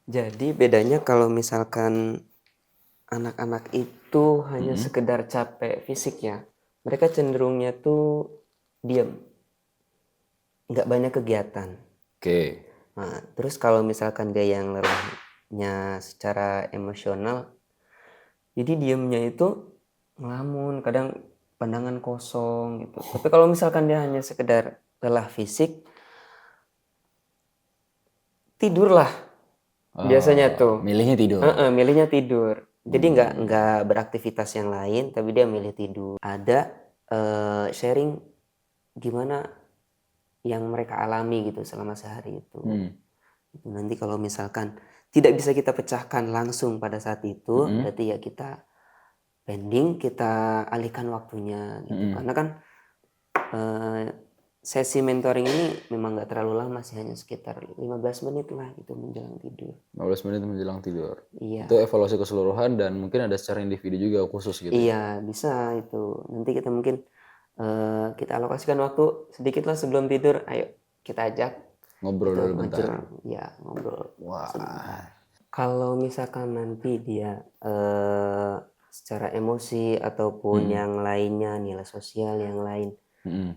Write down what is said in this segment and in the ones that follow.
Jadi bedanya kalau misalkan anak-anak itu hanya Mhm. sekedar capek fisik ya, mereka cenderungnya tuh diam, nggak banyak kegiatan. Oke. Nah, terus kalau misalkan dia yang lelahnya secara emosional, jadi diamnya itu ngelamun, kadang pandangan kosong gitu. Tapi kalau misalkan dia hanya sekedar lelah fisik, tidurlah biasanya tuh. Milihnya tidur. Milihnya tidur. Jadi Mmm. nggak beraktivitas yang lain, tapi dia milih tidur. Ada sharing gimana yang mereka alami gitu selama sehari itu. Mmm. Nanti kalau misalkan tidak bisa kita pecahkan langsung pada saat itu, Mhm. berarti ya kita pending, kita alihkan waktunya gitu. Mhm. Karena kan eh, sesi mentoring ini memang nggak terlalu lama sih, hanya sekitar 15 menit lah gitu menjelang tidur. 15 menit menjelang tidur. Itu Iya. evaluasi keseluruhan dan mungkin ada secara individu juga khusus gitu ya? Iya, bisa itu. Nanti kita mungkin kita alokasikan waktu sedikit lah sebelum tidur. Ayo kita ajak Ngobrol gitu dulu bentar. ngobrol, ya ngobrol Wah. sebentar. Kalau misalkan nanti dia secara emosi ataupun Mhm. yang lainnya, nilai sosial yang lain, Mhm.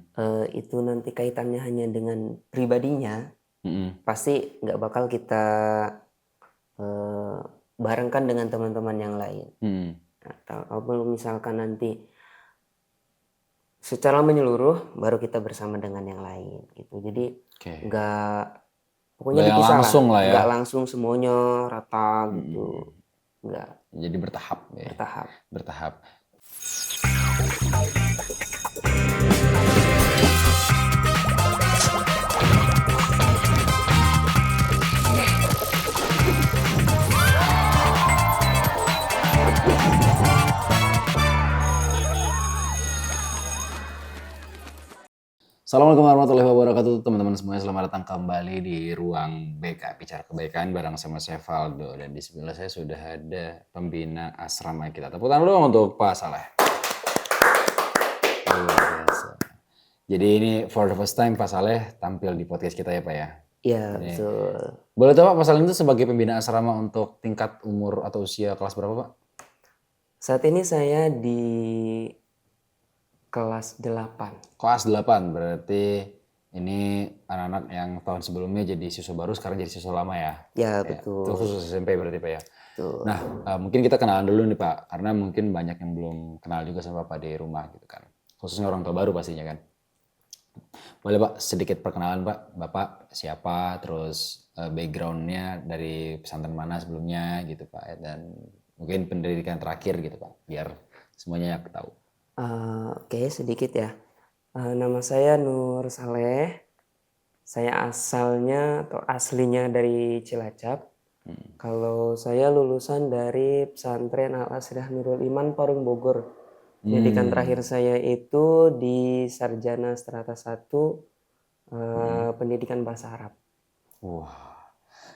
itu nanti kaitannya hanya dengan pribadinya, Mhm. pasti nggak bakal kita eh, barengkan dengan teman-teman yang lain. Mhm. Atau kalau misalkan nanti secara menyeluruh baru kita bersama dengan yang lain gitu. Jadi Oke. nggak, pokoknya Nggak yang dipisah lah, langsung lah ya? nggak langsung semuanya rata gitu, Mhm. nggak, Jadi bertahap ya? bertahap. Bertahap. Assalamualaikum warahmatullahi wabarakatuh teman-teman semuanya, selamat datang kembali di ruang BK Bicara Kebaikan bareng sama saya Valdo, dan di sebelah saya sudah ada pembina asrama kita. Tepuk tangan dulu untuk Pak Saleh. Luar biasa. Jadi ini for the first time Pak Saleh tampil di podcast kita ya Pak ya. Ya Ini betul. boleh tahu Pak, Pak Saleh itu sebagai pembina asrama untuk tingkat umur atau usia kelas berapa Pak? Saat ini saya di kelas 8. Kelas 8 berarti ini anak-anak yang tahun sebelumnya jadi siswa baru sekarang jadi siswa lama ya. Ya Ya, itu betul. khusus SMP berarti Pak ya. Betul. Nah, mungkin kita kenalan dulu nih Pak, karena mungkin banyak yang belum kenal juga sama Bapak di rumah gitu kan. Khususnya orang tua baru pastinya kan. Boleh Pak sedikit perkenalan Pak, Bapak siapa, terus backgroundnya dari pesantren mana sebelumnya gitu Pak, dan mungkin pendidikan terakhir gitu Pak, biar semuanya yang tahu. Oke, sedikit ya. Nama saya Nur Saleh. Saya asalnya atau aslinya dari Cilacap. Kalau saya lulusan dari pesantren Al Asriah Nurul Iman Parung Bogor. Pendidikan terakhir Hmm. saya itu di Sarjana Strata 1 pendidikan bahasa Arab. Wah,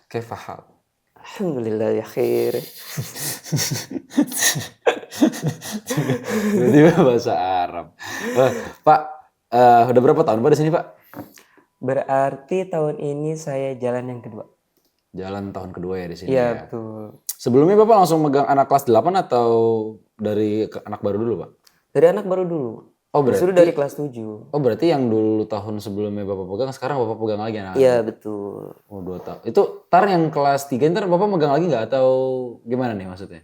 kayak paham. Alhamdulillah ya khair. Tiba-tiba bahasa Arab. Pak, udah berapa tahun Pak di sini Pak? Berarti tahun ini saya jalan yang kedua. Jalan tahun kedua ya di sini Iya ya. betul. Sebelumnya Bapak langsung megang anak kelas 8 atau dari anak baru dulu Pak? Dari anak baru dulu. Oh Justru berarti, dari kelas 7. yang dulu tahun sebelumnya Bapak pegang, sekarang Bapak pegang lagi Iya anak-anak. betul. Oh 2 tahun. Itu tar yang kelas 3 ntar Bapak megang lagi nggak atau gimana nih maksudnya?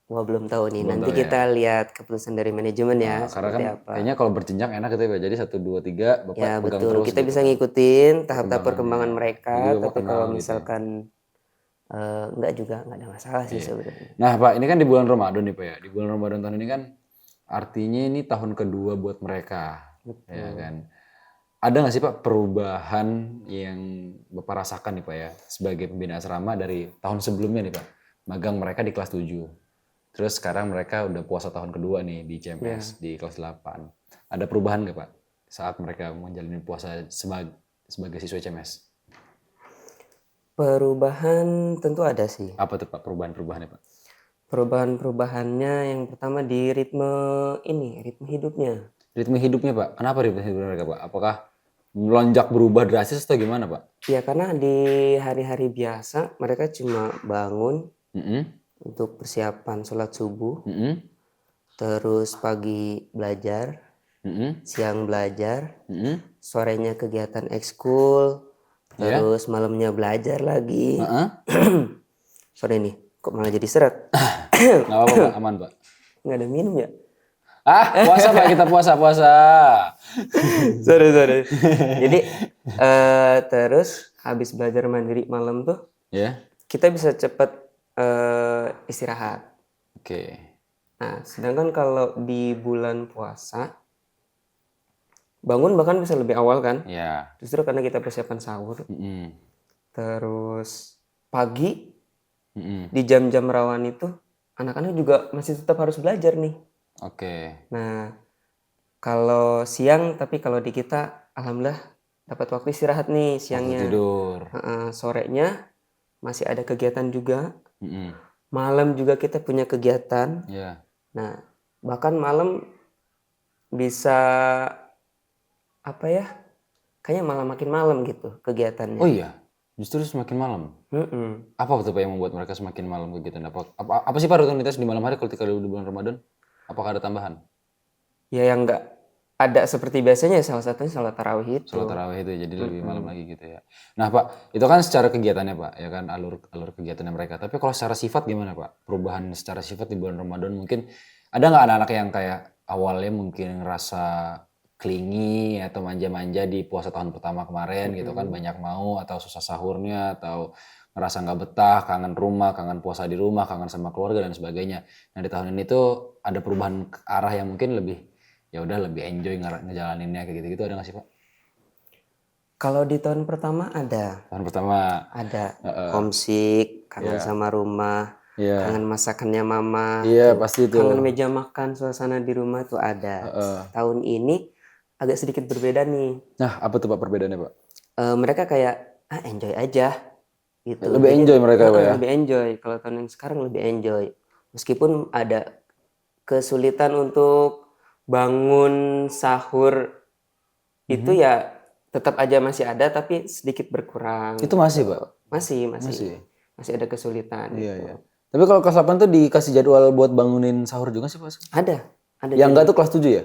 Wah belum tahu nih. Belum Nanti tahu kita ya. lihat keputusan dari manajemen ya Karena kan seperti apa. kayaknya kalau berjenjang enak gitu ya Pak. Jadi 1, 2, 3 Ya Bapak pegang betul. terus Kita gitu bisa kan. ngikutin tahap-tahap Perkembangannya. perkembangan Jadi mereka. Bapak Tapi kenal kalau gitu ya. misalkan enggak juga nggak ada masalah sih Iya. sebenarnya. Nah Pak, ini kan di bulan Ramadan nih Pak ya. Di bulan Ramadan tahun ini kan artinya ini tahun kedua buat mereka. Ya Betul. kan. Ada nggak sih Pak perubahan yang Bapak rasakan nih Pak ya sebagai pembina asrama dari tahun sebelumnya nih Pak? Magang mereka di kelas 7. Terus sekarang mereka udah puasa tahun kedua nih di CMS Ya. di kelas 8. Ada perubahan nggak Pak saat mereka menjalani puasa sebagai siswa CMS? Perubahan tentu ada sih. Apa tuh Pak perubahan-perubahannya Pak? Perubahan-perubahannya yang pertama di ritme hidupnya. Ritme hidupnya Pak, kenapa ritme hidup mereka Pak? Apakah melonjak berubah drastis atau gimana Pak? Ya karena di hari-hari biasa mereka cuma bangun Mm-mm, untuk persiapan sholat subuh, mm-mm, terus pagi belajar, mm-mm, siang belajar, mm-mm. sorenya kegiatan ekskul, Ya, terus malamnya belajar lagi. heeh. Sore nih, kok malah jadi seret? Nggak apa-apa Pak, aman Pak. Nggak ada minum ya? Ah, puasa Pak, kita puasa, puasa. Sorry. Jadi terus habis belajar mandiri malam tuh Ya, kita bisa cepet istirahat. oke. Nah, sedangkan kalau di bulan puasa bangun bahkan bisa lebih awal kan? Ya, Justru karena kita persiapan sahur. mm-mm, Terus pagi mm-mm. di jam-jam rawan itu anak-anak juga masih tetap harus belajar nih. Oke. Nah, kalau siang tapi kalau di kita alhamdulillah dapat waktu istirahat nih Waktu siangnya. tidur. Sorenya masih ada kegiatan juga. Mm-mm. Malam juga kita punya kegiatan. Ya. Nah, bahkan malam bisa apa ya? Kayaknya malah makin malam gitu kegiatannya. Oh iya, justru semakin malam. Mm-mm. Apa tuh Pak yang membuat mereka semakin malam kegiatan? Apa sih Pak rutinitas di malam hari ketika di bulan Ramadan? Apakah ada tambahan? Ya yang nggak ada seperti biasanya ya salah satunya salat tarawih itu. Sholat tarawih itu jadi lebih malam lagi gitu ya. Nah Pak, itu kan secara kegiatannya Pak, ya kan alur kegiatannya mereka. Tapi kalau secara sifat gimana Pak? Perubahan secara sifat di bulan Ramadan mungkin ada nggak anak-anak yang kayak awalnya mungkin ngerasa clingy atau manja-manja di puasa tahun pertama kemarin gitu kan banyak mau atau susah sahurnya atau ngerasa nggak betah, kangen rumah, kangen puasa di rumah, kangen sama keluarga dan sebagainya. Nah di tahun ini tuh ada perubahan ke arah yang mungkin lebih ya udah lebih enjoy ngejalaninnya kayak gitu-gitu ada nggak sih Pak? Kalau di tahun pertama ada, Tahun pertama. ada Heeh. homesick, kangen Iya. sama rumah, Iya. kangen masakannya mama, Iya tuh, pasti kangen tuh. meja makan, suasana di rumah tuh ada. Heeh. Tahun ini agak sedikit berbeda nih. Nah, apa tuh Pak perbedaannya Pak? Mereka kayak enjoy aja gitu. Lebih Jadi enjoy mereka ya Pak ya? lebih enjoy. Kalau tahun yang sekarang lebih enjoy. Meskipun ada kesulitan untuk bangun sahur itu Mhm. ya tetap aja masih ada tapi sedikit berkurang Itu masih Pak? gitu. Masih Masih? masih ada kesulitan Iya, gitu. iya. Tapi kalau kelas 8 tuh dikasih jadwal buat bangunin sahur juga sih Pak? Ada Yang enggak jadi tuh kelas 7 ya?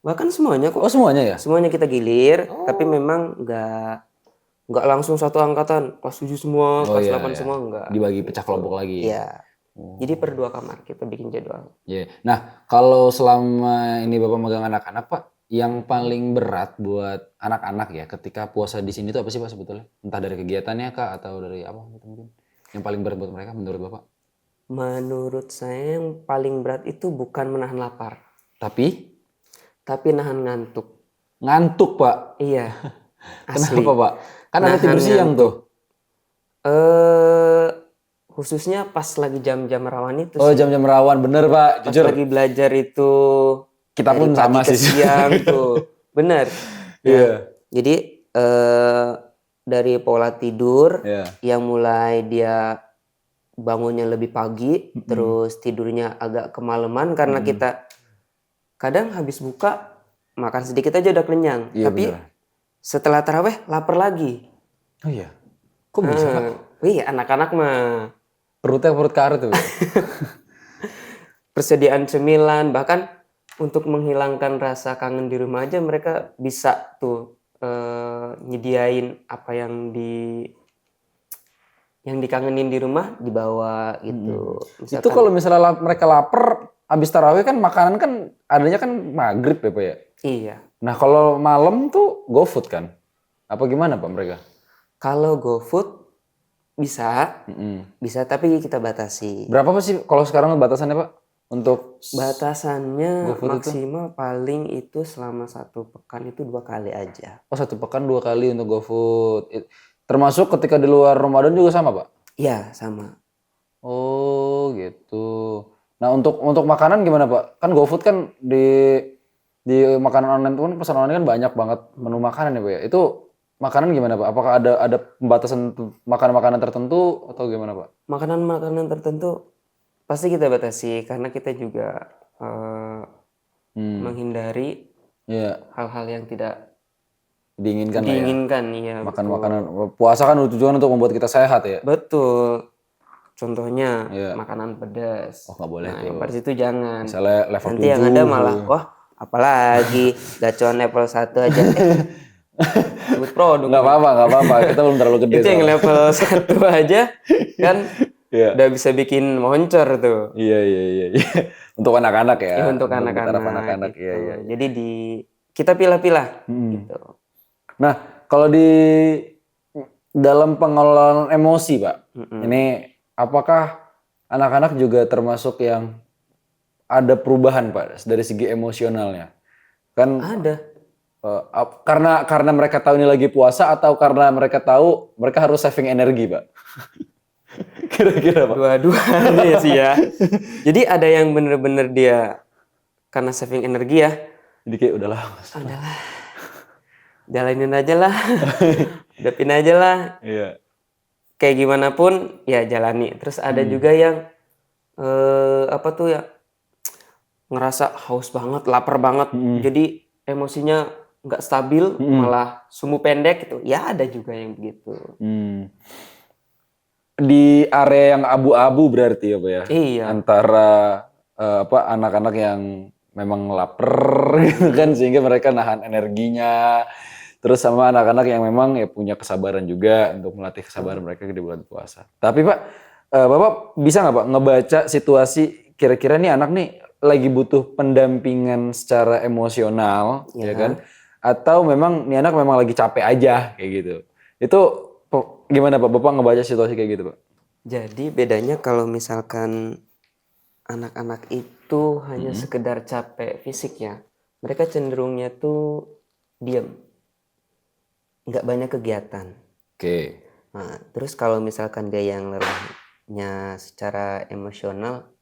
bahkan semuanya Oh kok. semuanya ya? Semuanya kita gilir, tapi Oh. memang nggak langsung satu angkatan kelas 7 semua, Oh kelas iya, 8 iya. semua enggak. Dibagi pecah kelompok lagi. Iya. Jadi per 2 kamar kita bikin jadwal. Iya. Nah, kalau selama ini Bapak megang anak-anak Pak, yang paling berat buat anak-anak ya ketika puasa di sini tuh apa sih Pak sebetulnya? Entah dari kegiatannya kah atau dari apa gitu mungkin? Yang paling berat buat mereka menurut Bapak? Menurut saya yang paling berat itu bukan menahan lapar, Tapi tapi nahan ngantuk. ngantuk Pak. Iya, asli. Kenapa Pak? Kan ada Nahan tidur siang ngantuk. tuh. Eh khususnya pas lagi jam-jam rawan itu Oh sih. jam-jam rawan bener Pak. Pas Jujur lagi belajar itu kita dari pun pagi sama ke sih. siang tuh. Bener. Nah, Iya. jadi dari pola tidur Iya. yang mulai dia bangunnya lebih pagi, terus tidurnya agak kemalaman karena kita kadang habis buka makan sedikit aja udah kenyang. Iya Tapi bener. setelah taraweh lapar lagi. Oh iya. Kok bisa Pak? Iya anak-anak mah Perutnya perut karet tuh. Pak. persediaan cemilan bahkan untuk menghilangkan rasa kangen di rumah aja mereka bisa tuh nyediain apa yang dikangenin di rumah dibawa gitu. Itu Misalkan kalau misalnya mereka lapar, habis tarawih kan makanan kan adanya kan maghrib ya Pak ya. iya. Nah kalau malam tuh GoFood kan? Apa gimana Pak mereka? Kalau GoFood bisa, Mm-mm. bisa tapi kita batasi. Berapa Pak sih kalau sekarang batasannya Pak? Untuk Batasannya GoFood itu? maksimal paling itu selama 1 pekan itu 2 kali aja. Oh 1 pekan 2 kali untuk GoFood. Termasuk ketika di luar Ramadan juga sama Pak? Iya sama. Oh gitu. Nah untuk makanan gimana Pak? Kan GoFood kan di makanan online tuh kan pesan online kan banyak banget menu makanan ya Pak ya. Itu makanan gimana Pak? Apakah ada pembatasan makanan-makanan tertentu atau gimana Pak? Makanan-makanan tertentu pasti kita batasi karena kita juga menghindari Iya. hal-hal yang tidak diinginkan lah ya. Diinginkan, iya Makan betul. makanan puasa kan tujuan untuk membuat kita sehat ya. Betul. Contohnya Iya. makanan pedas. Oh nggak boleh Nah, yang tuh. pedas itu jangan. Misalnya level Nanti yang 7 ada malah, gitu. wah apalagi gacuan level 1 aja. Sebut produk Nggak nih. apa-apa, nggak apa-apa. Kita belum terlalu gede Itu yang soalnya. level 1 aja kan Iya. udah bisa bikin moncor tuh. Iya, iya, iya, iya. Untuk anak-anak ya, Ya untuk untuk di taraf anak-anak anak-anak. Iya, gitu. iya, iya. Jadi kita pilah-pilah Hmm. gitu. Nah, kalau di dalam pengelolaan emosi, Pak, ini apakah anak-anak juga termasuk yang ada perubahan, Pak, dari segi emosionalnya? Kan Ada karena mereka tahu ini lagi puasa atau karena mereka tahu mereka harus saving energi, Pak? Kira-kira, Pak. dua-duanya sih ya. Jadi ada yang bener-bener dia karena saving energi ya. Jadi kayak udahlah, Mas. Udahlah, jalanin aja lah. Hadapin aja lah. Iya. Kayak gimana pun ya jalani. Terus ada juga yang apa tuh ya, ngerasa haus banget, lapar banget. Jadi emosinya nggak stabil, malah sumbu pendek gitu. Ya ada juga yang begitu. Hmm. Di area yang abu-abu berarti ya, Pak ya? Iya. Antara anak-anak yang memang lapar gitu kan sehingga mereka nahan energinya. Terus sama anak-anak yang memang ya punya kesabaran juga untuk melatih kesabaran mereka di bulan puasa. Tapi Pak, Bapak bisa nggak Pak ngebaca situasi kira-kira nih anak nih lagi butuh pendampingan secara emosional, ya kan? Atau memang nih anak memang lagi capek aja kayak gitu. Itu gimana Pak? Bapak ngebaca situasi kayak gitu Pak? Jadi bedanya kalau misalkan anak-anak itu hanya sekedar capek fisik ya, mereka cenderungnya tuh diam, nggak banyak kegiatan. Oke. Nah, terus kalau misalkan dia yang lelahnya secara emosional,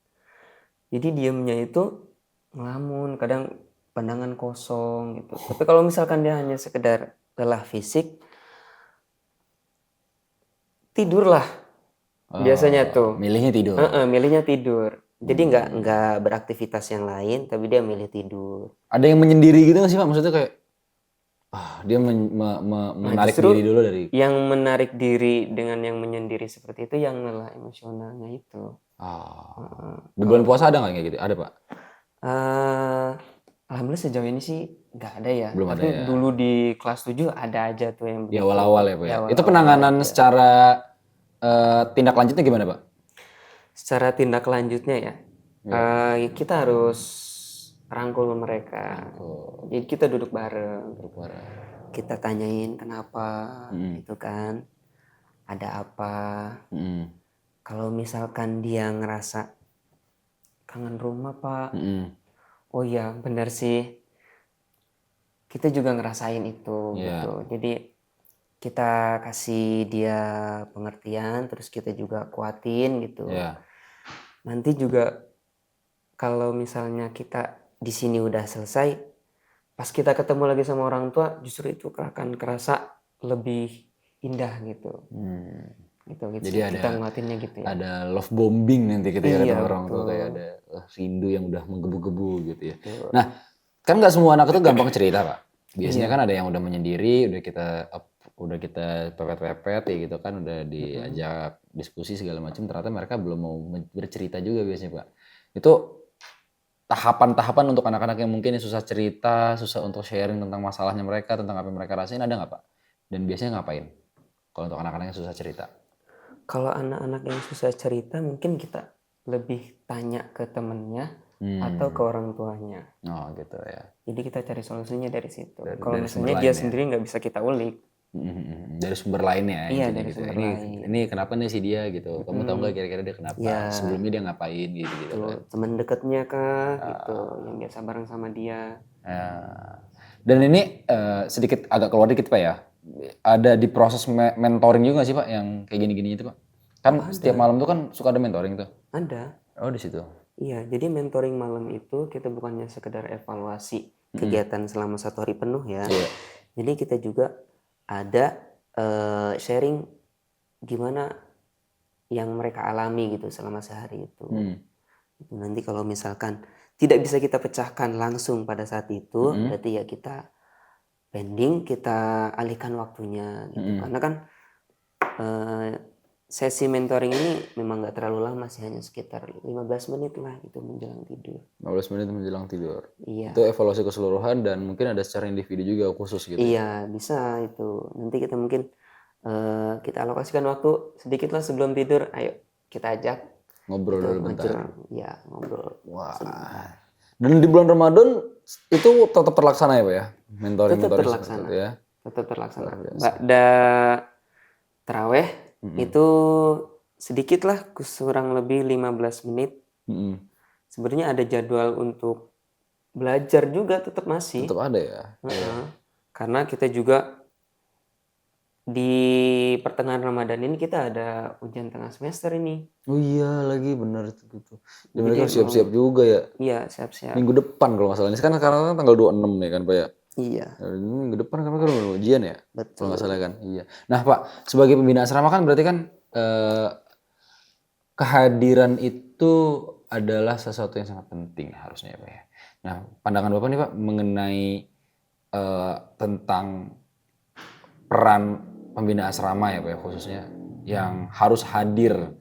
jadi diamnya itu ngelamun, kadang pandangan kosong gitu. Tapi kalau misalkan dia hanya sekedar lelah fisik, tidurlah biasanya tuh. Milihnya tidur. Milihnya tidur. Jadi nggak beraktivitas yang lain, tapi dia milih tidur. Ada yang menyendiri gitu nggak sih Pak? Maksudnya kayak dia menarik Justru diri dulu dari. yang menarik diri dengan yang menyendiri seperti itu yang lelah emosionalnya itu. Di bulan puasa ada nggak kayak gitu? Ada Pak? Alhamdulillah sejauh ini sih nggak ada ya. Belum ada Tapi ya. dulu di kelas 7 ada aja tuh yang Di begitu. awal-awal ya Pak ya. Di Itu awal-awal penanganan aja. secara tindak lanjutnya gimana Pak? Secara tindak lanjutnya ya, kita harus rangkul mereka. Jadi kita duduk bareng. Kita tanyain kenapa gitu kan. Ada apa. Kalau misalkan dia ngerasa kangen rumah Pak. Oh iya benar sih. Kita juga ngerasain itu gitu. Jadi kita kasih dia pengertian, terus kita juga kuatin gitu. Nanti juga kalau misalnya kita di sini udah selesai, pas kita ketemu lagi sama orang tua, justru itu akan kerasa lebih indah gitu. Gitu. Jadi kita ngeliatinnya gitu ya. ada love bombing nanti kita ya Iya, sama orang tua betul. kayak ada rindu yang udah menggebu-gebu gitu ya. Nah, kan nggak semua anak itu gampang cerita Pak. Biasanya kan ada yang udah menyendiri, udah kita pepet-pepet ya gitu kan, udah diajak diskusi segala macam, ternyata mereka belum mau bercerita juga biasanya Pak. Itu tahapan-tahapan untuk anak-anak yang mungkin susah cerita, susah untuk sharing tentang masalahnya mereka, tentang apa yang mereka rasain, ada nggak Pak? Dan biasanya ngapain? Kalau untuk anak-anak yang susah cerita? Kalau anak-anak yang susah cerita mungkin kita lebih tanya ke temennya atau ke orang tuanya. Oh gitu ya. Jadi kita cari solusinya dari situ. Kalau dari misalnya sumber dia lain ya. sendiri nggak bisa kita ulik. Dari sumber lainnya Iya, intinya dari gitu. sumber Ini lain. ini kenapa nih si dia gitu? Kamu tahu nggak kira-kira dia kenapa? Ya. Sebelumnya dia ngapain gitu kan? Teman dekatnya kah gitu, yang biasa bareng sama dia. Dan ini sedikit agak keluar dikit Pak ya. Ada di proses mentoring juga nggak sih Pak yang kayak gini-gini itu Pak? Kan setiap malam tuh kan suka ada mentoring tuh. Ada. Oh di situ. Iya, jadi mentoring malam itu kita bukannya sekedar evaluasi kegiatan selama 1 hari penuh ya. Jadi kita juga ada sharing gimana yang mereka alami gitu selama sehari itu. Nanti kalau misalkan tidak bisa kita pecahkan langsung pada saat itu, berarti ya kita pending kita alihkan waktunya gitu. Karena kan eh, sesi mentoring ini memang nggak terlalu lama sih, hanya sekitar 15 menit lah gitu menjelang tidur. 15 menit menjelang tidur. Iya. Itu evaluasi keseluruhan dan mungkin ada secara individu juga khusus gitu ya. Iya, bisa itu. Nanti kita mungkin kita alokasikan waktu sedikit lah sebelum tidur. Ayo kita ajak Ngobrol gitu, dulu bentar. ya ngobrol. Wah. Dan di bulan Ramadan itu tetap terlaksana ya Pak ya? Mentoring Tetap seperti terlaksana. itu ya. Tetap terlaksana. Luar biasa. Ba'da taraweh itu sedikit lah, kurang lebih 15 menit. Mm-mm. Sebenarnya ada jadwal untuk belajar juga tetap masih. Tetap ada ya. Heeh. Karena kita juga di pertengahan Ramadan ini kita ada ujian tengah semester ini. Oh iya lagi benar itu gitu. Dan Jadi mereka harus siap-siap juga ya. Iya, siap-siap. Minggu depan kalau nggak salah. Ini sekarang kan tanggal 26 ya kan Pak ya. Iya, Ini minggu depan kan mereka udah ujian ya. Kalau betul. nggak salah kan. Iya. Nah Pak, sebagai pembina asrama kan berarti kan kehadiran itu adalah sesuatu yang sangat penting harusnya ya Pak ya. Nah pandangan Bapak nih Pak mengenai tentang peran pembina asrama ya Pak ya khususnya yang harus hadir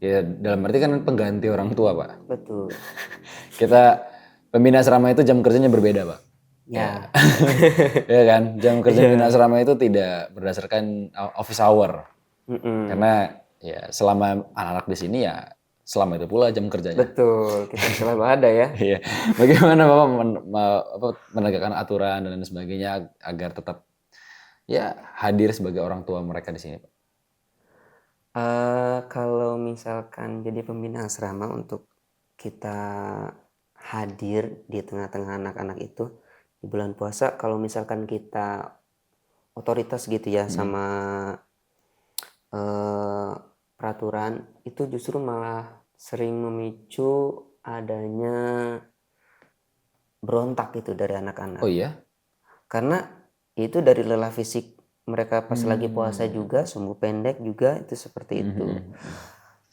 ya dalam arti kan pengganti orang tua Pak. Betul. Kita pembina asrama itu jam kerjanya berbeda Pak. Ya, Ya kan jam kerja pembina asrama itu tidak berdasarkan office hour mm-mm. karena ya selama anak-anak di sini ya selama itu pula jam kerjanya. Betul. Kita selalu ada ya. Iya. Bagaimana Bapak menegakkan aturan dan lain sebagainya agar tetap ya hadir sebagai orang tua mereka di sini Pak? Kalau misalkan jadi pembina asrama untuk kita hadir di tengah-tengah anak-anak itu di bulan puasa, kalau misalkan kita otoritas gitu ya sama peraturan, itu justru malah sering memicu adanya berontak gitu dari anak-anak. Oh iya? Karena itu dari lelah fisik mereka pas lagi puasa juga, sumbu pendek juga itu seperti itu.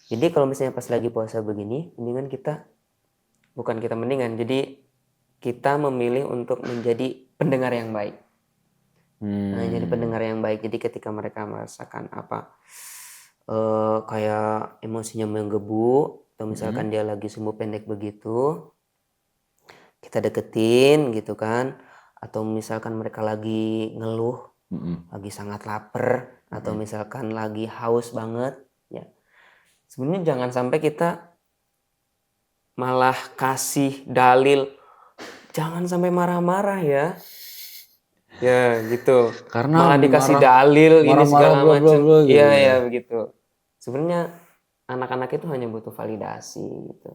Jadi kalau misalnya pas lagi puasa begini, mendingan kita jadi kita memilih untuk menjadi pendengar yang baik. Nah, jadi pendengar yang baik. Jadi ketika mereka merasakan kayak emosinya menggebu atau misalkan dia lagi sumbu pendek begitu, kita deketin gitu kan. Atau misalkan mereka lagi ngeluh, lagi sangat lapar atau misalkan lagi haus banget, ya. Sebenarnya jangan sampai kita malah kasih dalil, jangan sampai marah-marah ya. Ya gitu. Karena Malah dikasih dalil ini marah-marah segala bla bla macam. bla gitu Iya ya. ya begitu. Sebenarnya anak-anak itu hanya butuh validasi gitu.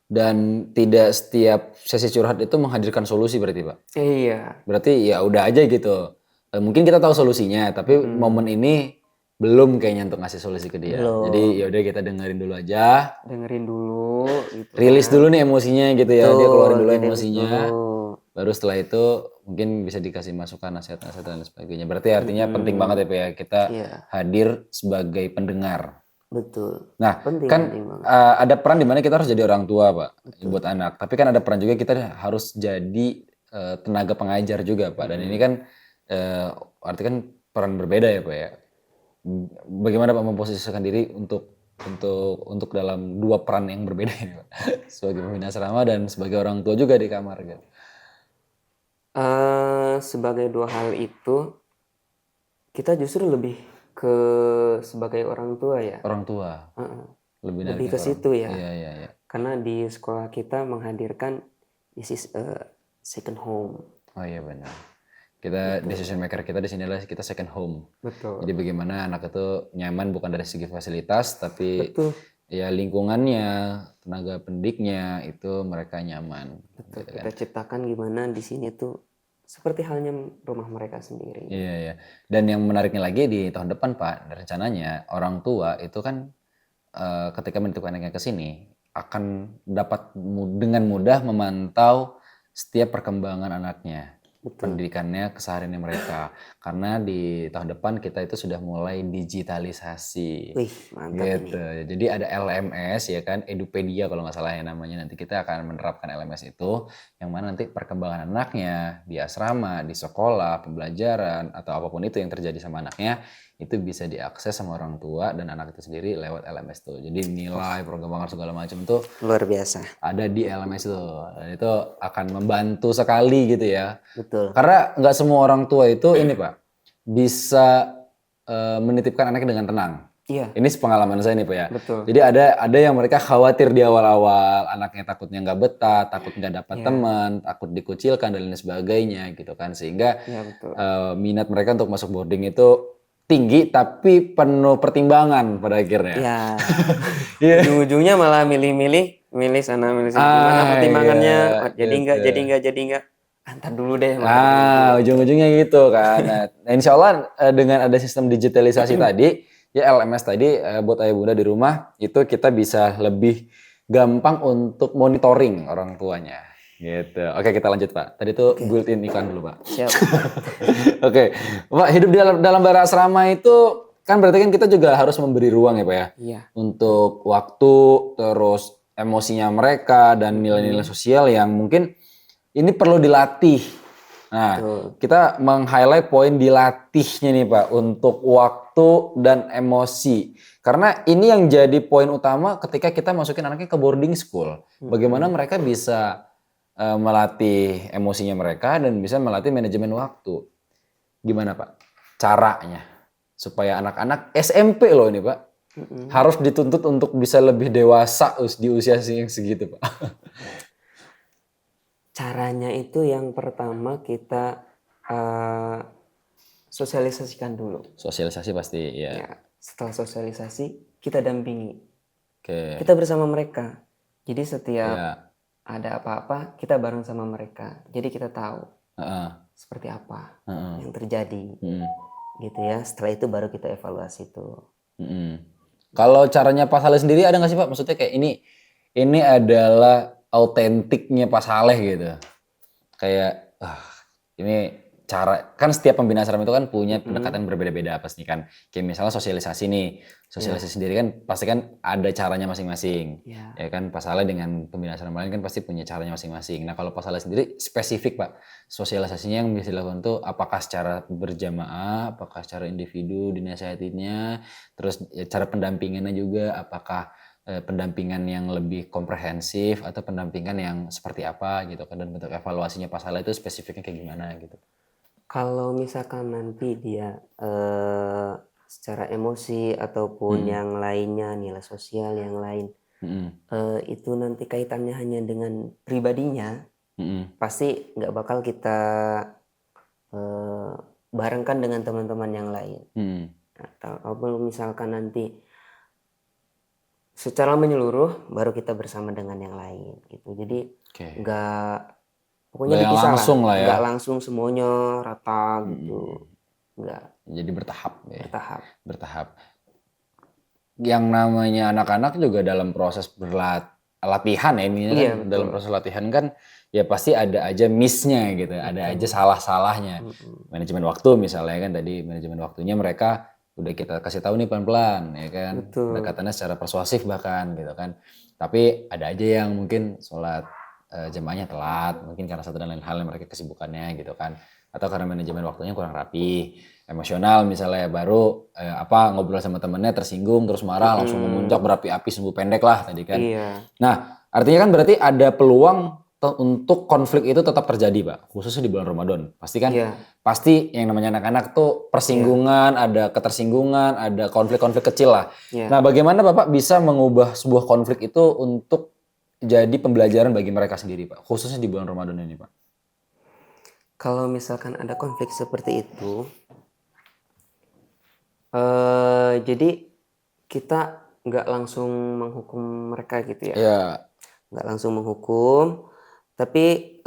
Dan tidak setiap sesi curhat itu menghadirkan solusi berarti Pak? Iya, Berarti ya udah aja gitu. Mungkin kita tahu solusinya, tapi momen ini belum kayaknya untuk ngasih solusi ke dia. Belum. Jadi ya udah kita dengerin dulu aja. dengerin dulu gitu. Rilis dulu nih emosinya gitu ya. Dia keluarin dulu Dirilis emosinya. dulu. Baru setelah itu mungkin bisa dikasih masukan, nasihat-nasihat dan sebagainya. Berarti artinya penting banget ya Pak ya kita Iya, hadir sebagai pendengar. betul. Nah, Penting kan banget. ada peran di mana kita harus jadi orang tua, Pak, buat anak. Tapi kan ada peran juga kita harus jadi tenaga pengajar juga, Pak. Dan ini kan arti kan peran berbeda ya, Pak ya. Bagaimana Pak memposisikan diri untuk dalam dua peran yang berbeda ini, Pak? Sebagai pembina asrama dan sebagai orang tua juga di kamar gitu. Sebagai dua hal itu, kita justru lebih ke sebagai orang tua ya. Orang tua. Heeh. Lebih Lebih nariknya ke situ ya. Iya, iya, iya. Karena di sekolah kita menghadirkan this is a second home. Oh iya benar. Kita decision maker kita di sini adalah kita second home. Betul. Jadi bagaimana anak itu nyaman bukan dari segi fasilitas tapi Betul. ya lingkungannya, tenaga pendidiknya itu mereka nyaman. Betul. Gitu kan. Kita ciptakan gimana di sini tuh seperti halnya rumah mereka sendiri. Iya, iya. Dan yang menariknya lagi di tahun depan Pak, rencananya orang tua itu kan ketika menitipkan anaknya ke sini akan dapat dengan mudah memantau setiap perkembangan anaknya. pendidikannya, kesehariannya mereka. Karena di tahun depan kita itu sudah mulai digitalisasi. Wih, mantap ini. Gitu. Jadi ada LMS ya kan, Edupedia kalau nggak salah ya namanya. Nanti kita akan menerapkan LMS itu, yang mana nanti perkembangan anaknya di asrama, di sekolah, pembelajaran, atau apapun itu yang terjadi sama anaknya, itu bisa diakses sama orang tua dan anak itu sendiri lewat LMS tuh. Jadi nilai, perkembangan segala macam tuh Luar biasa. ada di LMS itu. Dan itu akan membantu sekali gitu ya. Betul. Karena nggak semua orang tua itu ini Pak, bisa menitipkan anaknya dengan tenang. Iya, Ini pengalaman saya nih Pak ya. betul. Jadi ada yang mereka khawatir di awal-awal, anaknya takutnya nggak betah, takut nggak dapat Iya. teman, takut dikucilkan dan lain sebagainya gitu kan. Sehingga Iya, betul. minat mereka untuk masuk boarding itu tinggi tapi penuh pertimbangan pada akhirnya. Ya, Iya. ujung-ujungnya malah milih sana, milih sini. Gimana pertimbangannya? Iya, Oh, jadi enggak, gitu. jadi enggak. Antar dulu deh. malah Ujung-ujungnya gitu kan. Nah, insya Allah dengan ada sistem digitalisasi tadi, ya LMS tadi buat ayah bunda di rumah, itu kita bisa lebih gampang untuk monitoring orang tuanya. Gitu. Oke, kita lanjut Pak. Tadi tuh built-in iklan dulu Pak. Siap. Oke, Pak, hidup di dalam bara asrama itu kan berarti kan kita juga harus memberi ruang ya Pak ya. Iya, Untuk waktu, terus emosinya mereka, dan nilai-nilai sosial yang mungkin ini perlu dilatih. Nah, betul. kita meng-highlight poin dilatihnya nih Pak, untuk waktu dan emosi. Karena ini yang jadi poin utama ketika kita masukin anaknya ke boarding school. Bagaimana mereka bisa melatih emosinya mereka dan bisa melatih manajemen waktu. Gimana Pak caranya supaya anak-anak SMP loh ini Pak harus dituntut untuk bisa lebih dewasa di usia yang segitu Pak. Caranya itu yang pertama kita sosialisasikan dulu. Sosialisasi pasti ya. Ya, setelah sosialisasi kita dampingi. Oke. Kita bersama mereka. Jadi setiap Ya. ada apa-apa kita bareng sama mereka. Jadi kita tahu Heeh. seperti apa Heeh. yang terjadi. Mm. Gitu ya. Setelah itu baru kita evaluasi tuh. Mm. Kalau caranya Pak Saleh sendiri ada nggak sih Pak? Maksudnya kayak ini adalah autentiknya Pak Saleh gitu. Kayak ini cara kan setiap pembina asrama itu kan punya pendekatan berbeda-beda pasti kan. Kayak misalnya sosialisasi nih. Sosialisasi sendiri kan pasti kan ada caranya masing-masing. Ya. Ya kan Pak Saleh dengan pembina asrama lain kan pasti punya caranya masing-masing. Nah, kalau Pak Saleh sendiri spesifik Pak. Sosialisasinya yang bisa dilakukan tuh apakah secara berjamaah, apakah secara individu dinasihatinya, terus ya, cara pendampingannya juga apakah pendampingan yang lebih komprehensif atau pendampingan yang seperti apa gitu kan, dan bentuk evaluasinya Pak Saleh itu spesifiknya kayak gimana gitu. Kalau misalkan nanti dia secara emosi ataupun yang lainnya, nilai sosial yang lain, itu nanti kaitannya hanya dengan pribadinya, pasti nggak bakal kita barengkan dengan teman-teman yang lain. Atau misalkan nanti secara menyeluruh, baru kita bersama dengan yang lain gitu. Jadi Oke. nggak, pokoknya Nggak yang dipisah langsung lah ya. nggak langsung semuanya rata gitu. Nggak, Jadi bertahap ya. bertahap. Yang namanya anak-anak juga dalam proses latihan ya ini kan, Iya, dalam proses latihan kan ya pasti ada aja miss-nya gitu, ada aja salah-salahnya. Manajemen waktu misalnya kan tadi, manajemen waktunya mereka udah kita kasih tahu nih pelan-pelan ya kan, Betul. pendekatannya secara persuasif bahkan gitu kan. Tapi ada aja yang mungkin sholat jamaahnya telat, mungkin karena satu dan lain hal yang mereka kesibukannya gitu kan, atau karena manajemen waktunya kurang rapi, emosional misalnya, baru ngobrol sama temennya tersinggung terus marah langsung memuncak berapi-api sembuh pendek lah tadi kan. Iya. Nah artinya kan berarti ada peluang untuk konflik itu tetap terjadi Pak, khususnya di bulan Ramadan. Pasti kan, Iya. pasti yang namanya anak-anak tuh persinggungan, ada ketersinggungan, ada konflik-konflik kecil lah. Iya. Nah bagaimana Bapak bisa mengubah sebuah konflik itu untuk jadi pembelajaran bagi mereka sendiri Pak, khususnya di bulan Ramadan ini Pak? Kalau misalkan ada konflik seperti itu, jadi kita nggak langsung menghukum mereka gitu ya. Iya. Nggak langsung menghukum, tapi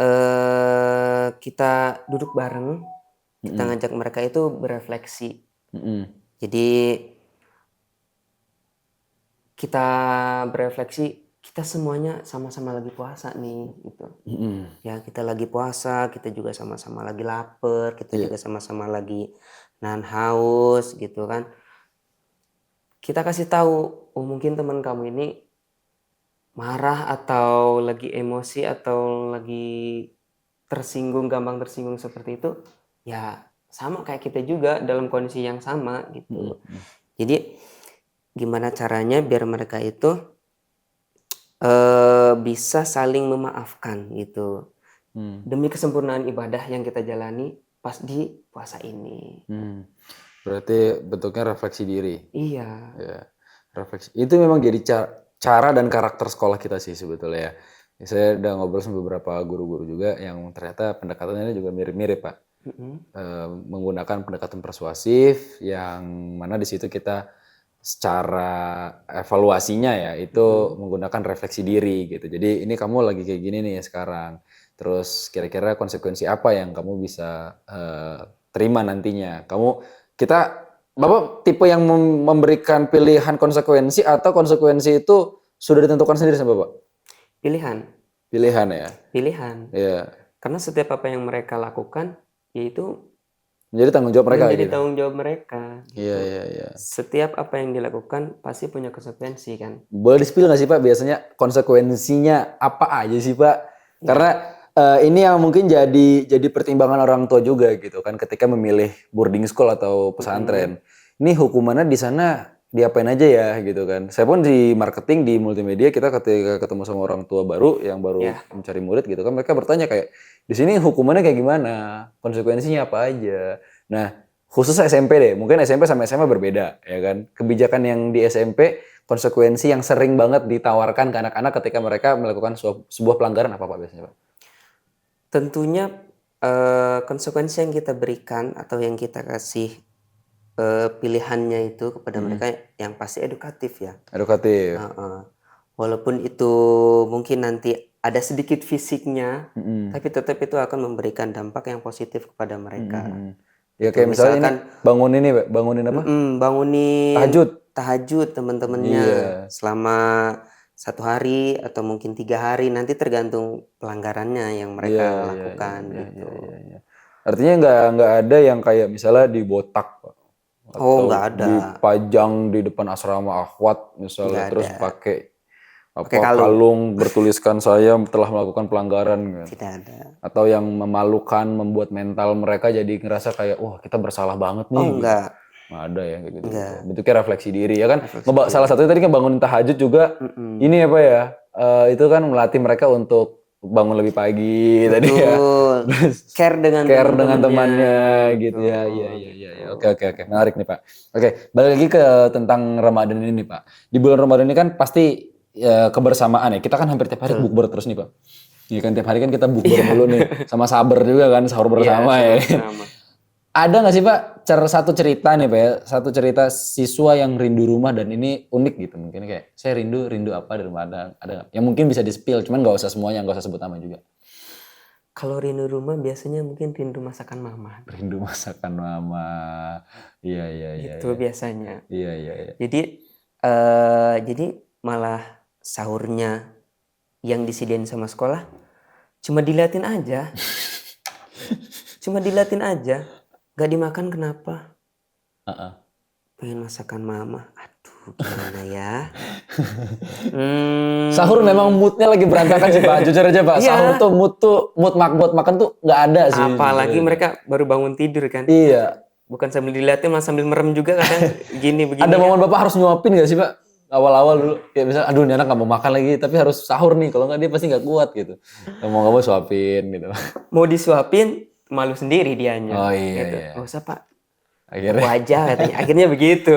kita duduk bareng, kita ngajak mereka itu berefleksi. Jadi kita berefleksi kita semuanya sama-sama lagi puasa nih gitu. Mm-mm. Ya kita lagi puasa, kita juga sama-sama lagi lapar, kita Iya. juga sama-sama lagi nahan haus gitu kan. Kita kasih tahu, oh mungkin teman kamu ini marah atau lagi emosi atau lagi tersinggung, gampang tersinggung seperti itu, ya sama kayak kita juga dalam kondisi yang sama gitu. Mm-mm. Jadi gimana caranya biar mereka itu bisa saling memaafkan gitu. Hmm. Demi kesempurnaan ibadah yang kita jalani pas di puasa ini. Hmm. Berarti bentuknya refleksi diri. Iya. Ya, refleksi. Itu memang jadi cara dan karakter sekolah kita sih sebetulnya ya. Saya udah ngobrol sama beberapa guru-guru juga yang ternyata pendekatannya juga mirip-mirip, Pak. Mm-mm. Menggunakan pendekatan persuasif yang mana di situ kita secara evaluasinya ya itu menggunakan refleksi diri gitu. Jadi ini kamu lagi kayak gini nih sekarang. Terus kira-kira konsekuensi apa yang kamu bisa terima nantinya. Bapak tipe yang memberikan pilihan konsekuensi atau konsekuensi itu sudah ditentukan sendiri sama Bapak? Pilihan. Pilihan ya. Pilihan. Ya. Karena setiap apa yang mereka lakukan, yaitu Menjadi tanggung jawab mereka menjadi gitu. tanggung jawab mereka. Iya, iya, iya. Setiap apa yang dilakukan pasti punya konsekuensi kan. Boleh di-spill nggak sih Pak biasanya konsekuensinya apa aja sih Pak? Karena ini yang mungkin jadi pertimbangan orang tua juga gitu kan ketika memilih boarding school atau pesantren. Ini hukumannya di sana diapain aja ya gitu kan. Saya pun di marketing di multimedia kita ketika ketemu sama orang tua baru yang baru mencari murid gitu kan mereka bertanya kayak di sini hukumannya kayak gimana? Konsekuensinya apa aja? Nah, khusus SMP deh, mungkin SMP sama SMA berbeda ya kan. Kebijakan yang di SMP konsekuensi yang sering banget ditawarkan ke anak-anak ketika mereka melakukan sebuah pelanggaran apa Pak biasanya Pak? Tentunya konsekuensi yang kita berikan atau yang kita kasih pilihannya itu kepada mereka yang pasti edukatif ya. Edukatif. Walaupun itu mungkin nanti ada sedikit fisiknya, tapi tetap itu akan memberikan dampak yang positif kepada mereka. Ya kayak misalnya ini bangunin apa? Bangunin tahajud teman-temannya selama 1 hari atau mungkin 3 hari, nanti tergantung pelanggarannya yang mereka lakukan gitu. Artinya nggak ada yang kayak misalnya dibotak Pak. Atau nggak ada. Dipajang di depan asrama akhwat misalnya Nggak terus ada. pakai kalung. kalung bertuliskan saya telah melakukan pelanggaran kan. Tidak ada. Atau yang memalukan membuat mental mereka jadi ngerasa kayak wah kita bersalah banget nih. Enggak. Nggak ada ya kayak gitu. Enggak. Bentuknya refleksi diri ya kan. Salah satunya tadi kan bangunin tahajud juga. Ini apa ya? Itu kan melatih mereka untuk bangun lebih pagi tadi ya. Care dengan temannya gitu ya. Iya. Oke. Menarik nih Pak. Oke, balik lagi ke tentang Ramadan ini Pak. Di bulan Ramadan ini kan pasti kebersamaan ya. Kita kan hampir tiap hari bukber terus nih Pak. Iya kan tiap hari kan kita bukber mulu nih. Sama sabar juga kan sahur bersama ya. Ada nggak sih Pak satu cerita nih Pak ya, satu cerita siswa yang rindu rumah dan ini unik gitu mungkin kayak saya rindu apa di Ramadan, ada nggak? Yang mungkin bisa di-spill, cuman nggak usah semuanya, nggak usah sebut nama juga. Kalau rindu rumah biasanya mungkin rindu masakan mama. Rindu masakan mama, iya. Itu biasanya. Iya. Jadi malah sahurnya yang disediain sama sekolah cuma diliatin aja. Gak dimakan kenapa? Pengen masakan mama. Aduh gimana ya. Sahur memang moodnya lagi berantakan sih Pak. Jujur aja Pak. Sahur tuh mood makan tuh nggak ada sih. Apalagi mereka baru bangun tidur kan. Iya. Bukan sambil diliatin malah sambil merem juga kadang begini. Ada momen Bapak harus nyuapin gak sih Pak? Awal-awal dulu. Kayak misalnya aduh ini anak gak mau makan lagi tapi harus sahur nih. Kalau nggak dia pasti nggak kuat gitu. Gak mau suapin gitu. Mau disuapin malu sendiri dianya. Oh iya. Gitu. Gak usah Pak. Akhirnya. Wajah katanya. Akhirnya begitu.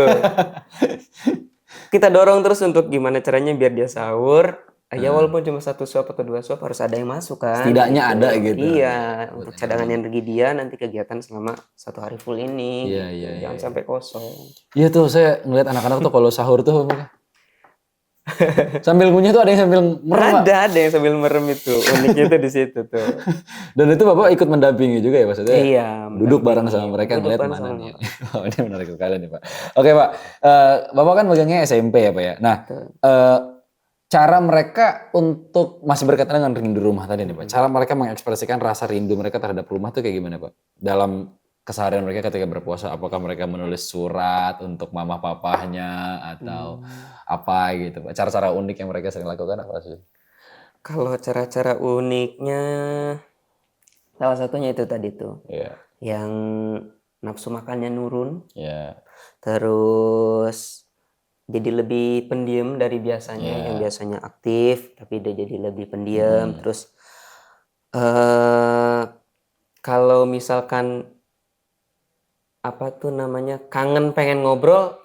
Kita dorong terus untuk gimana caranya biar dia sahur. Ya walaupun cuma 1 suap atau 2 suap harus ada yang masuk kan. Setidaknya ada gitu. Iya. Untuk cadangan energi dia nanti kegiatan selama 1 hari full ini. Iya. Jangan sampai kosong. Iya tuh saya ngeliat anak-anak tuh kalau sahur tuh sambil ngunyah tuh ada yang sambil merem. Ada yang sambil merem itu. Uniknya tuh di situ tuh. Dan itu Bapak ikut mendampingi juga ya maksudnya? Iya. Duduk bareng sama mereka ngeliat mana nih. Oh, ini menarik sekali nih Pak. Oke Pak, Bapak kan megangnya SMP ya Pak ya. Nah, cara mereka untuk masih berkaitan dengan rindu rumah tadi nih Pak. Cara mereka mengekspresikan rasa rindu mereka terhadap rumah tuh kayak gimana Pak? Dalam keseharian mereka ketika berpuasa, apakah mereka menulis surat untuk mama papahnya atau apa gitu Pak? Cara-cara unik yang mereka sering lakukan apa sih? Kalau cara-cara uniknya, salah satunya itu tadi tuh, Iya, yang nafsu makannya nurun, iya, terus jadi lebih pendiam dari biasanya, yang biasanya aktif tapi dia jadi lebih pendiam. Terus kalau misalkan apa tuh namanya kangen pengen ngobrol,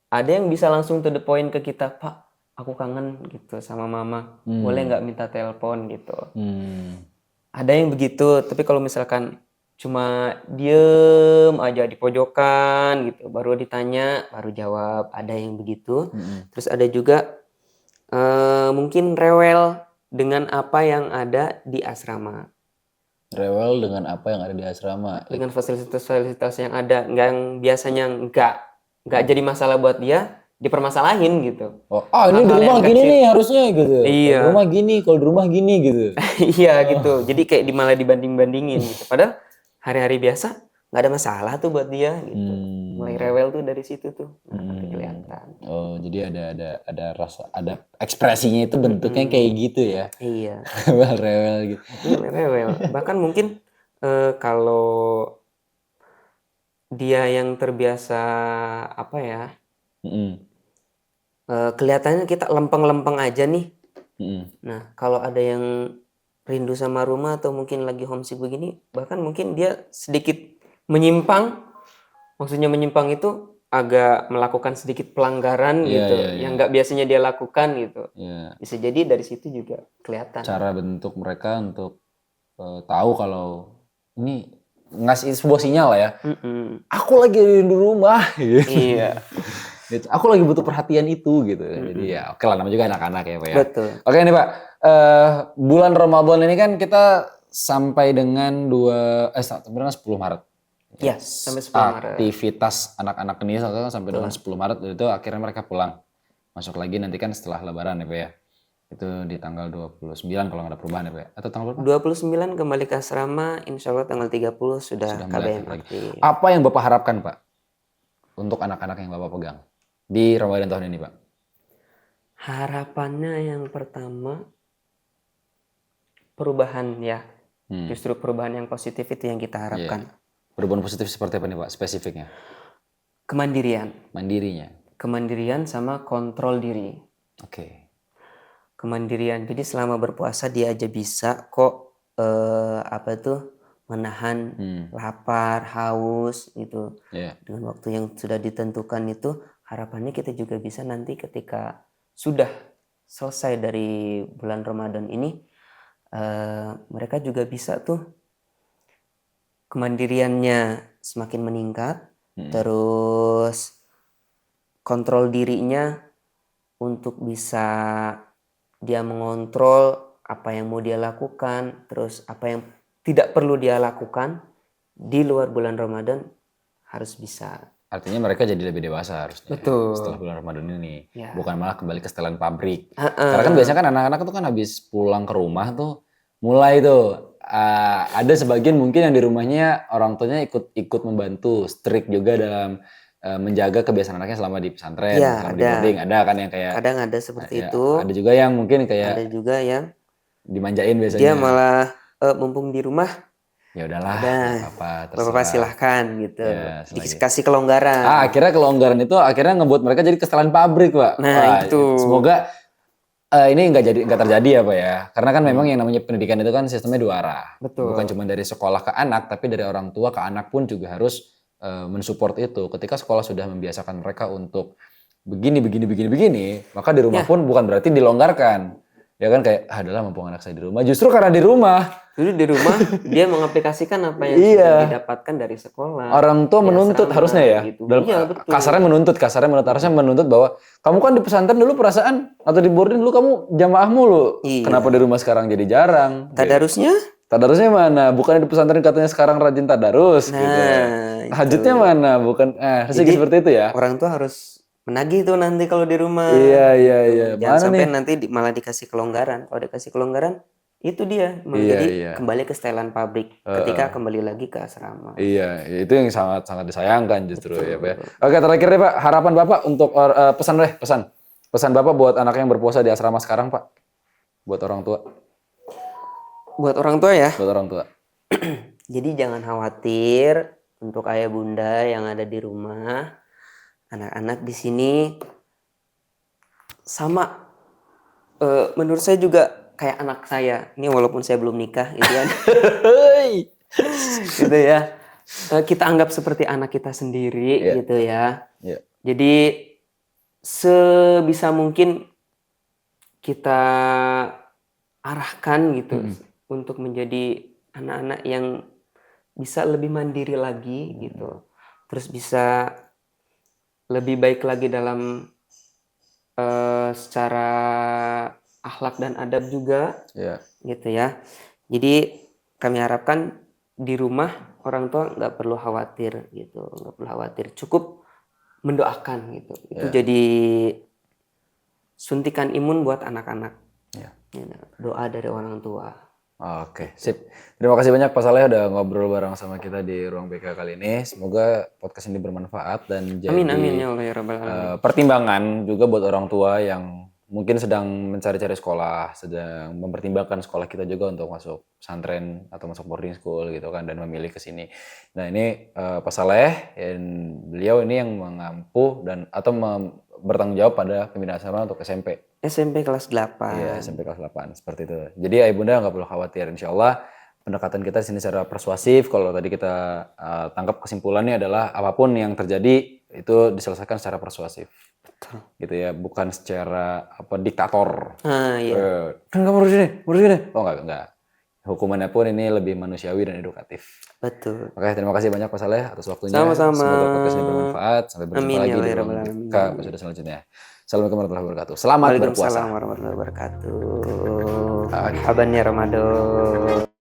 ada yang bisa langsung to the point ke kita, Pak, aku kangen gitu sama mama, boleh nggak minta telepon gitu. Ada yang begitu, tapi kalau misalkan cuma diem aja di pojokan gitu, baru ditanya, baru jawab, ada yang begitu. Terus ada juga mungkin rewel dengan apa yang ada di asrama. Rewel dengan apa yang ada di asrama. Dengan fasilitas-fasilitas yang ada, yang biasanya nggak jadi masalah buat dia, dipermasalahin gitu. Oh, ini di Hal-hal rumah yang gini kecil. nih harusnya gitu. Kalau Iya. di rumah gini, kalau di rumah gini gitu. Iya gitu. Jadi kayak malah dibanding-bandingin gitu. Padahal hari-hari biasa nggak ada masalah tuh buat dia gitu. Mulai rewel tuh dari situ tuh. Nah, kelihatan. Oh, jadi ada rasa, ada ekspresinya itu bentuknya kayak gitu ya. Iya. Rewel-rewel gitu. Rewel. Bahkan mungkin kalau dia yang terbiasa apa ya, kelihatannya kita lempeng-lempeng aja nih. Nah, kalau ada yang rindu sama rumah atau mungkin lagi homesick begini, bahkan mungkin dia sedikit menyimpang. Maksudnya menyimpang itu agak melakukan sedikit pelanggaran gitu, yang nggak biasanya dia lakukan gitu. Iya. Bisa jadi dari situ juga kelihatan. Cara bentuk mereka untuk tahu kalau ini ngasih sebuah sinyal ya. Aku lagi rindu rumah. Gitu. Iya. Gitu. Aku lagi butuh perhatian itu gitu. Jadi ya oke lah, namanya juga anak-anak ya Pak ya. Betul. Oke nih Pak, bulan Ramadan ini kan kita sampai dengan 10 Maret. Ya, sampai 10 Maret. Aktivitas anak-anak ini sampai dengan 10 Maret itu akhirnya mereka pulang. Masuk lagi nanti kan setelah Lebaran ya Pak ya. Itu di tanggal 29 kalau nggak ada perubahan ya Pak ya. Atau tanggal berapa? 29 kembali ke asrama, insya Allah tanggal 30 sudah mulai KBM lagi. aktif. Apa yang Bapak harapkan Pak untuk anak-anak yang Bapak pegang di Ramadan tahun ini Pak? Harapannya yang pertama perubahan ya. Justru perubahan yang positif itu yang kita harapkan. Perubahan positif seperti apa nih Pak spesifiknya? Kemandirian. Mandirinya. Kemandirian sama kontrol diri. Oke. Kemandirian. Jadi selama berpuasa dia aja bisa kok menahan lapar, haus gitu. Dengan waktu yang sudah ditentukan itu, harapannya kita juga bisa nanti ketika sudah selesai dari bulan Ramadan ini, mereka juga bisa tuh kemandiriannya semakin meningkat, terus kontrol dirinya untuk bisa dia mengontrol apa yang mau dia lakukan, terus apa yang tidak perlu dia lakukan di luar bulan Ramadan harus bisa. Artinya mereka jadi lebih dewasa harusnya. Betul. Setelah bulan Ramadan ini. Ya. Bukan malah kembali ke setelan pabrik. Karena kan biasanya kan anak-anak itu kan habis pulang ke rumah tuh mulai tuh ada sebagian mungkin yang di rumahnya orang tuanya ikut membantu, strict juga dalam menjaga kebiasaan anaknya selama di pesantren, Ya, selama di boarding. Ada kan yang kayak kadang ada seperti itu. Ada juga yang mungkin kayak Ada juga yang dimanjain biasanya. dia malah mumpung di rumah, ya udahlah, apa Bapak silahkan gitu. Ya, Dikasih kelonggaran. Akhirnya kelonggaran itu akhirnya ngebuat mereka jadi kesetelan pabrik Pak. Nah, itu. Semoga ini nggak terjadi ya Pak ya. Karena kan memang yang namanya pendidikan itu kan sistemnya dua arah. Betul. Bukan cuma dari sekolah ke anak, tapi dari orang tua ke anak pun juga harus mensupport itu. Ketika sekolah sudah membiasakan mereka untuk begini, maka di rumah pun bukan berarti dilonggarkan. Ya kan kayak, adalah mumpung anak saya di rumah. Justru karena di rumah. Jadi di rumah dia mengaplikasikan apa yang sudah didapatkan dari sekolah. Orang tua menuntut harusnya ya. Gitu. Betul. Kasarnya menuntut, harusnya menuntut bahwa kamu kan di pesantren dulu perasaan atau di boarding dulu kamu jamaah mulu. Kenapa di rumah sekarang jadi jarang? Tadarusnya? Tadarusnya mana? Bukan di pesantren katanya sekarang rajin tadarus gitu. Hajatnya mana? Bukan harusnya seperti itu ya. Orang tua harus menagih tuh nanti kalau di rumah. Iya, iya, Gitu. iya. Jangan Mana sampai nih? nanti malah dikasih kelonggaran. Kalau dikasih kelonggaran, itu dia Iya, menjadi iya. kembali ke setelan pabrik ketika kembali lagi ke asrama. Iya, itu yang sangat-sangat disayangkan justru ya Pak ya. Betul. Oke, terakhir deh Pak, harapan Bapak untuk pesan deh, pesan. Pesan Bapak buat anak yang berpuasa di asrama sekarang Pak. Buat orang tua. Buat orang tua ya, Buat orang tua. jadi jangan khawatir untuk ayah bunda yang ada di rumah. Anak-anak di sini sama, menurut saya juga kayak anak saya. Ini walaupun saya belum nikah gitu kan. Gitu ya. Kita anggap seperti anak kita sendiri Iya. gitu ya. Iya. Jadi sebisa mungkin kita arahkan gitu untuk menjadi anak-anak yang bisa lebih mandiri lagi gitu. Terus bisa lebih baik lagi dalam secara akhlak dan adab juga Iya. gitu ya. Jadi kami harapkan di rumah orang tua nggak perlu khawatir gitu, nggak perlu khawatir, cukup mendoakan gitu. Itu jadi suntikan imun buat anak-anak. Iya. Gitu. Doa dari orang tua. Oke, sip. Terima kasih banyak Pak Saleh udah ngobrol bareng sama kita di Ruang BK kali ini. Semoga podcast ini bermanfaat dan jadi Amin amin ya Allah ya Rabbal alamin. pertimbangan juga buat orang tua yang mungkin sedang mencari-cari sekolah, sedang mempertimbangkan sekolah kita juga untuk masuk pesantren atau masuk boarding school gitu kan dan memilih ke sini. Nah, ini Pak Saleh dan beliau ini yang mengampu dan atau bertanggung jawab pada pembinaan asrama untuk SMP. SMP kelas 8. Iya, SMP kelas 8 seperti itu. Jadi ayah bunda nggak perlu khawatir. Insya Allah pendekatan kita di sini secara persuasif. Kalau tadi kita tangkap kesimpulannya adalah apapun yang terjadi itu diselesaikan secara persuasif. Betul. Gitu ya, bukan secara diktator. Iya. Kan kamu harus ini. Oh enggak. Hukumannya pun ini lebih manusiawi dan edukatif. Betul. Oke, terima kasih banyak Pak Saleh atas waktunya. Sama-sama. Semoga podcast ini bermanfaat. Sampai berjumpa Amin lagi ya di Allah ya ruang Rabbal alamin. BK episode selanjutnya. Assalamualaikum warahmatullahi wabarakatuh. Selamat berpuasa. Waalaikumsalam warahmatullahi wabarakatuh. Marhaban ya Ramadan.